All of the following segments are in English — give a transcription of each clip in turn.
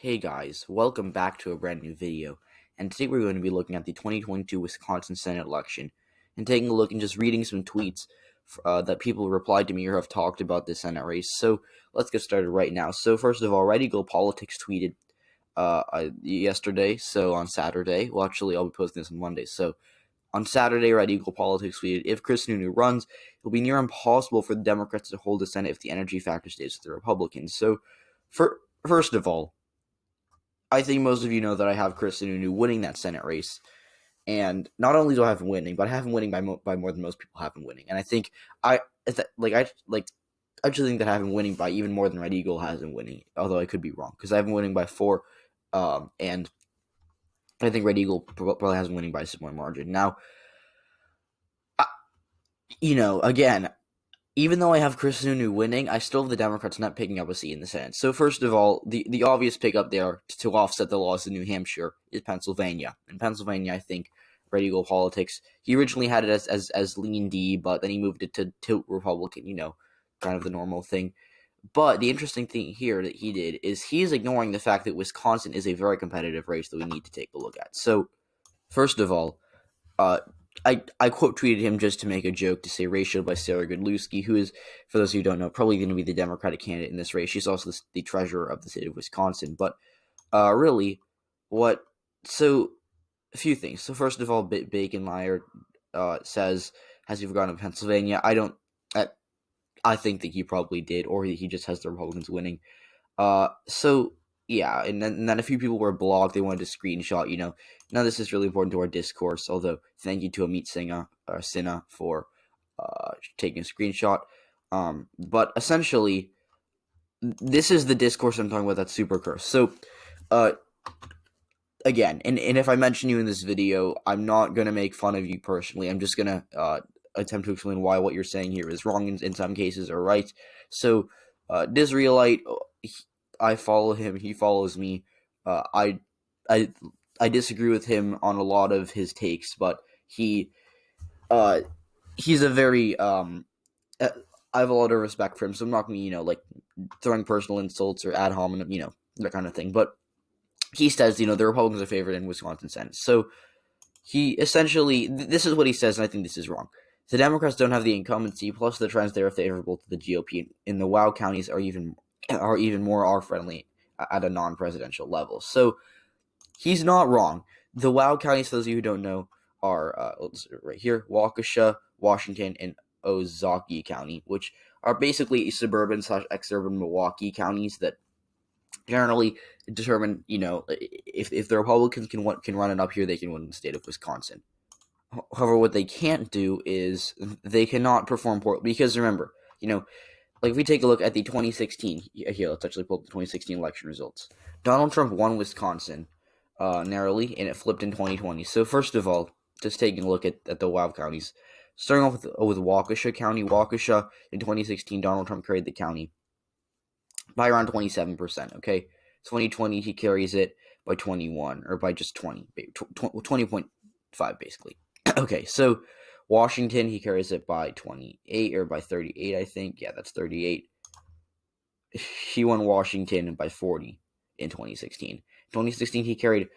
Hey guys, welcome back to a brand new video, and today we're going to be looking at the 2022 Wisconsin Senate election, and taking a look and just reading some tweets that people replied to me or have talked about the Senate race. So let's get started right now. So first of all, Right Eagle Politics tweeted yesterday, so on Saturday, well actually I'll be posting this on Monday, so on Saturday, Right Eagle Politics tweeted, if Chris Sununu runs, it will be near impossible for the Democrats to hold the Senate if the energy factor stays with the Republicans. So first of all, I think most of you know that I have Chris Sununu winning that Senate race, and not only do I have him winning, but I have him winning by more than most people have him winning. And I think I actually think that I have him winning by even more than Red Eagle has him winning, although I could be wrong because I have him winning by 4, and I think Red Eagle probably has him winning by a similar margin. Now, again, even though I have Chris Sununu winning, I still have the Democrats not picking up a seat in the Senate. So first of all, the obvious pickup there to offset the loss in New Hampshire is Pennsylvania. In Pennsylvania, I think Red Eagle Politics, he originally had it as lean D, but then he moved it to tilt Republican, kind of the normal thing. But the interesting thing here that he did is he's ignoring the fact that Wisconsin is a very competitive race that we need to take a look at. So first of all, I quote tweeted him just to make a joke to say ratio by Sarah Godlewski, who is, for those who don't know, probably going to be the Democratic candidate in this race. She's also the treasurer of the state of Wisconsin. But really, so a few things. So first of all, Bacon Liar says, has he forgotten Pennsylvania? I think that he probably did, or he just has the Republicans winning. So yeah, and then a few people were blocked. They wanted to screenshot. Now this is really important to our discourse. Although, thank you to Amit Sinha for taking a screenshot. But essentially, this is the discourse I'm talking about. That's super cursed. So, again, and if I mention you in this video, I'm not gonna make fun of you personally. I'm just gonna attempt to explain why what you're saying here is wrong in some cases or right. So, Disraelite, I follow him. He follows me. I disagree with him on a lot of his takes, but he's a very I have a lot of respect for him, so I'm not gonna throwing personal insults or ad hominem, that kind of thing. But he says the Republicans are favored in Wisconsin Senate. So he essentially, this is what he says, and I think this is wrong. The Democrats don't have the incumbency, plus the trends there are favorable to the GOP, and the WOW counties are even more R-friendly at a non-presidential level. So he's not wrong. The WOW counties, for those of you who don't know, are right here, Waukesha, Washington, and Ozaukee County, which are basically suburban/exurban Milwaukee counties that generally determine, if the Republicans can run it up here, they can win the state of Wisconsin. However, what they can't do is they cannot perform poorly, because remember, if we take a look at the 2016, here, let's actually pull up the 2016 election results. Donald Trump won Wisconsin narrowly, and it flipped in 2020. So first of all, just taking a look at the WOW counties, starting off with Waukesha County. Waukesha, in 2016, Donald Trump carried the county by around 27%, okay? 2020, he carries it by 21, or by just 20.5, basically. Okay, so Washington, he carries it by 28, or by 38, I think. Yeah, that's 38. He won Washington by 40 in 2016. 2016, he carried,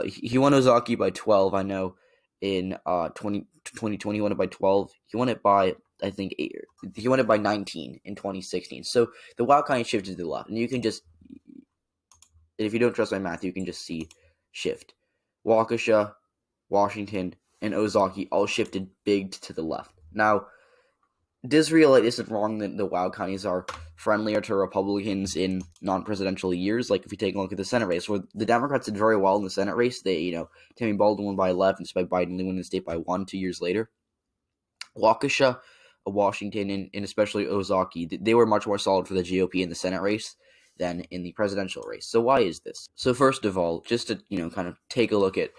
he won Ozaukee by 12, I know. In 2020, he won it by 12. He won it by, I think, 8. He won it by 19 in 2016. So the WOW kind of shifted to the left. And you can just, if you don't trust my math, you can just see shift. Waukesha, Washington, and Ozaukee all shifted big to the left. Now, Disraelite isn't wrong that the WOW counties are friendlier to Republicans in non-presidential years. Like, if you take a look at the Senate race, where the Democrats did very well in the Senate race, they, Tammy Baldwin won by 11, despite Biden winning the state by 1 2 years later. Waukesha, Washington, and especially Ozaukee, they were much more solid for the GOP in the Senate race than in the presidential race. So why is this? So first of all, just to, kind of take a look at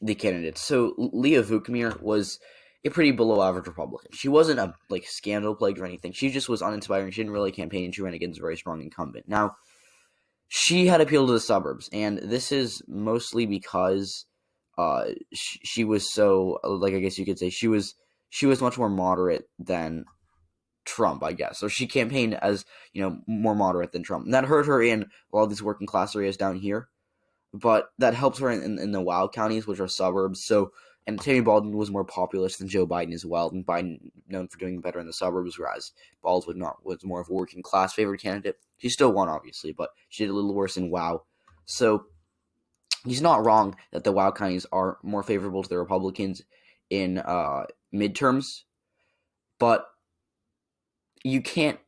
the candidates. So Leah Vukmir was a pretty below-average Republican. She wasn't a scandal-plagued or anything. She just was uninspiring. She didn't really campaign, and she ran against a very strong incumbent. Now, she had appeal to the suburbs, and this is mostly because she was so, I guess you could say, she was much more moderate than Trump, I guess. So she campaigned as, more moderate than Trump. And that hurt her in a lot of these working class areas down here. But that helps her in the WOW counties, which are suburbs. So, and Tammy Baldwin was more populist than Joe Biden as well. And Biden known for doing better in the suburbs, whereas Baldwin was more of a working class favored candidate. She still won, obviously, but she did a little worse in WOW. So he's not wrong that the WOW counties are more favorable to the Republicans in midterms. But you can't.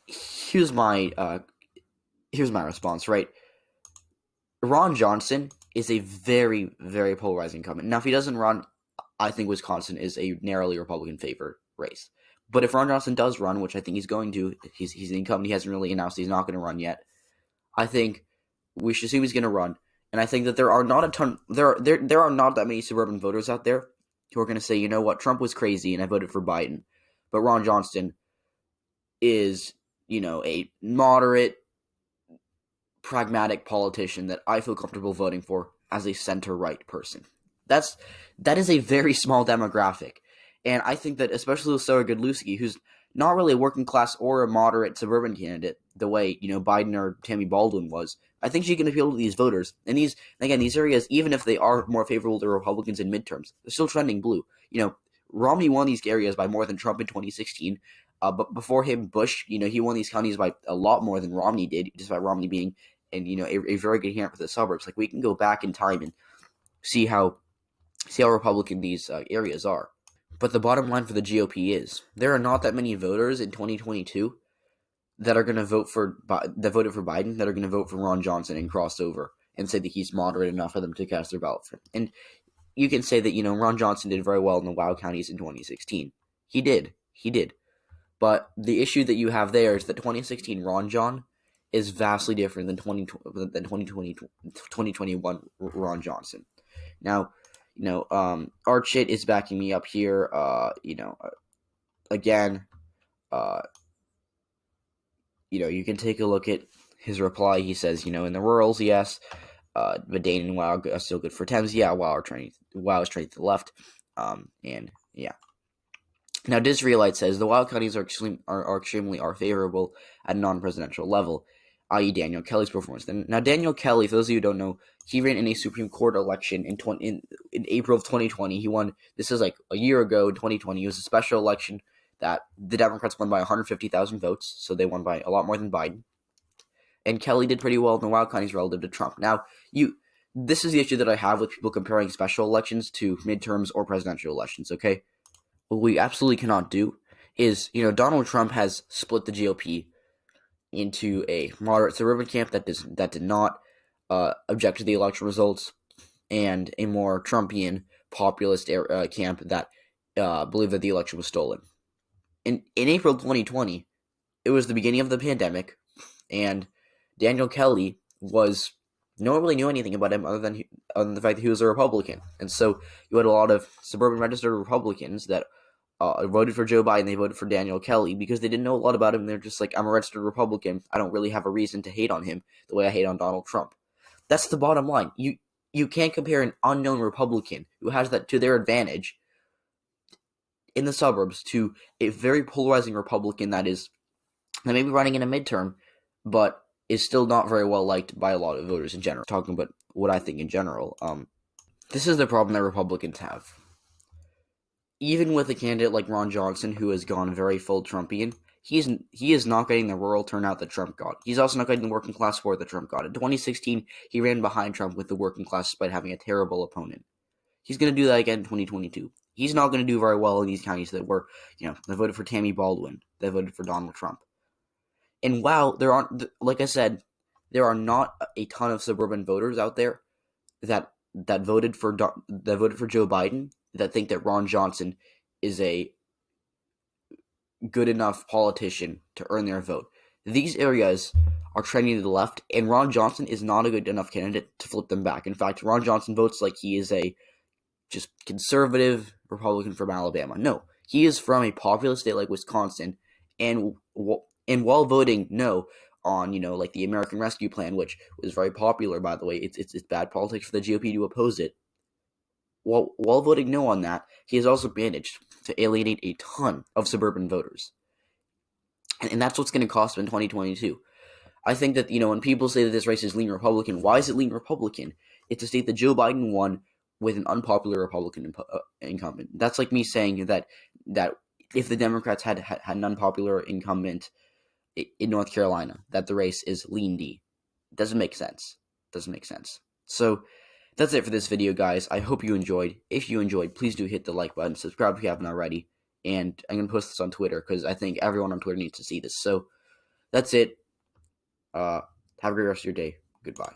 Here's my response. Right, Ron Johnson is a very, very polarizing incumbent. Now, if he doesn't run, I think Wisconsin is a narrowly Republican favored race. But if Ron Johnson does run, which I think he's going to, he's an incumbent. He hasn't really announced he's not going to run yet. I think we should see he's going to run, and I think that there are not that many suburban voters out there who are going to say, you know what, Trump was crazy and I voted for Biden, but Ron Johnson is, a moderate, pragmatic politician that I feel comfortable voting for as a center-right person. That is a very small demographic, and I think that especially with Sarah Godlewski, who's not really a working class or a moderate suburban candidate the way Biden or Tammy Baldwin was, I think she can appeal to these voters. And these areas, even if they are more favorable to Republicans in midterms, they're still trending blue. Romney won these areas by more than Trump in 2016. But before him, Bush, he won these counties by a lot more than Romney did, despite Romney being a very good candidate for the suburbs. Like, we can go back in time and see how Republican these areas are. But the bottom line for the GOP is there are not that many voters in 2022 that are going to voted for Biden that are going to vote for Ron Johnson and cross over and say that he's moderate enough for them to cast their ballot for him. And you can say that Ron Johnson did very well in the WOW counties in 2016. He did. But the issue that you have there is that 2016 Ron John is vastly different than 2021 Ron Johnson. Now, Archit is backing me up here. Again, you can take a look at his reply. He says, in the rurals, yes, but Dane and WOW are still good for Thames. Yeah, WOW is trending to the left. And yeah. Now, Disraelite says the WOW counties are extremely favorable at a non-presidential level, i.e. Daniel Kelly's performance. Now, Daniel Kelly, for those of you who don't know, he ran in a Supreme Court election in April of 2020. He won. This is like a year ago in 2020. It was a special election that the Democrats won by 150,000 votes, so they won by a lot more than Biden. And Kelly did pretty well in the WOW counties relative to Trump. Now, this is the issue that I have with people comparing special elections to midterms or presidential elections, okay? What we absolutely cannot do is, Donald Trump has split the GOP into a moderate suburban camp that did not object to the election results, and a more Trumpian populist camp that believed that the election was stolen. In April 2020, it was the beginning of the pandemic, and Daniel Kelly no one really knew anything about him other than the fact that he was a Republican. And so you had a lot of suburban registered Republicans that voted for Joe Biden. They voted for Daniel Kelly because they didn't know a lot about him. They're just like, I'm a registered Republican. I don't really have a reason to hate on him the way I hate on Donald Trump. That's the bottom line. You can't compare an unknown Republican who has that to their advantage in the suburbs to a very polarizing Republican that may be running in a midterm, but is still not very well liked by a lot of voters in general. Talking about what I think in general, this is the problem that Republicans have. Even with a candidate like Ron Johnson, who has gone very full Trumpian, he is not getting the rural turnout that Trump got. He's also not getting the working class support that Trump got. In 2016, he ran behind Trump with the working class despite having a terrible opponent. He's going to do that again in 2022. He's not going to do very well in these counties that were, they voted for Tammy Baldwin. They voted for Donald Trump. And while like I said, there are not a ton of suburban voters out there that voted for Joe Biden that think that Ron Johnson is a good enough politician to earn their vote. These areas are trending to the left, and Ron Johnson is not a good enough candidate to flip them back. In fact, Ron Johnson votes like he is a just conservative Republican from Alabama. No, he is from a populous state like Wisconsin, and while voting no on, like the American Rescue Plan, which was very popular, by the way, it's bad politics for the GOP to oppose it. While voting no on that, he has also managed to alienate a ton of suburban voters. And that's what's going to cost them in 2022. I think that, when people say that this race is lean Republican, why is it lean Republican? It's a state that Joe Biden won with an unpopular Republican incumbent. That's like me saying that if the Democrats had an unpopular incumbent in North Carolina, that the race is lean D. Doesn't make sense. So that's it for this video, guys. I hope you enjoyed. If you enjoyed, please do hit the like button, subscribe if you haven't already, and I'm going to post this on Twitter because I think everyone on Twitter needs to see this. So that's it. Have a great rest of your day. Goodbye.